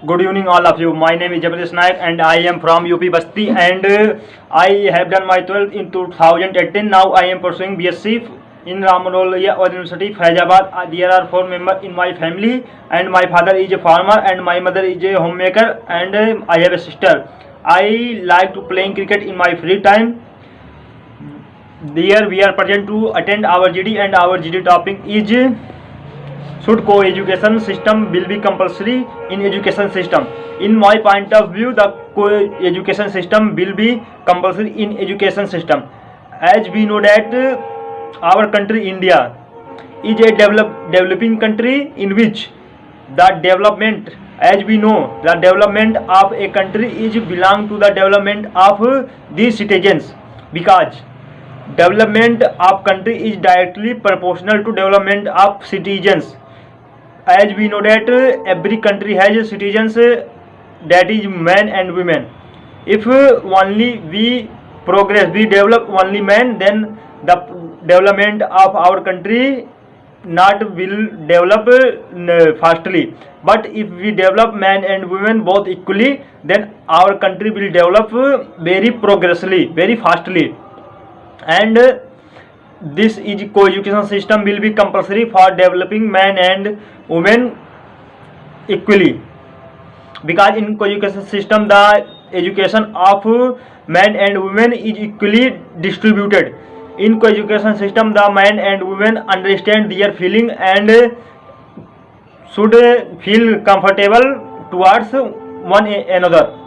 Good evening, all of you. My name is Jabarish Naik and I am from UP Basti, and I have done my 12th in 2018. Now I am pursuing BSc in Ramanolia University, Faizabad. There are 4 members in my family, and my father is a farmer and my mother is a homemaker, and I have a sister. I like to playing cricket in my free time. There we are present to attend our GD, and our GD topic is should co-education system will be compulsory in education system. In my point of view, the co-education system will be compulsory in education system, as we know that our country India is a developing country, in which the development, as we know, the development of a country is belong to the development of the citizens, because development of country is directly proportional to development of citizens. As we know that every country has citizens, that is men and women. If only we progress, we develop only men, then the development of our country not will develop fastly. But if we develop men and women both equally, then our country will develop very progressively, very fastly. And this is co-education system will be compulsory for developing men and women equally, because in co-education system the education of men and women is equally distributed. In co-education system the men and women understand their feeling and should feel comfortable towards one another.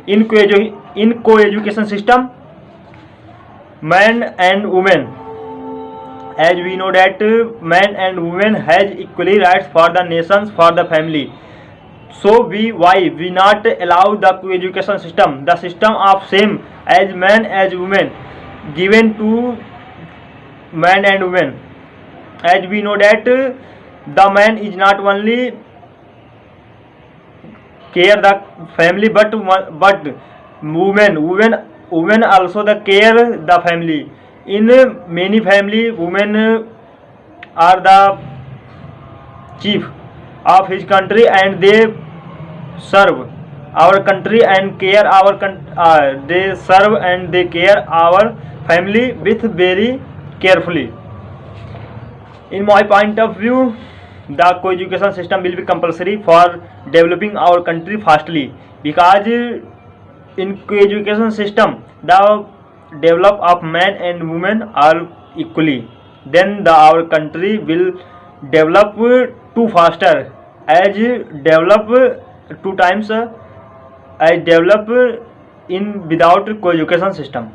In co-education system, men and women, as we know that men and women has equally rights for the nations, for the family. So why we not allow the co-education system, the system of same as men as women, given to men and women. As we know that the man is not only care the family, but women also the care the family. In many family, women are the chief of his country, and they serve our country and care our they serve and they care our family with very carefully. In my point of view, the co-education system will be compulsory for developing our country fastly, because in co-education system the develop of men and women are equally, then our country will develop too faster, as develop 2 times as develop in without co-education system.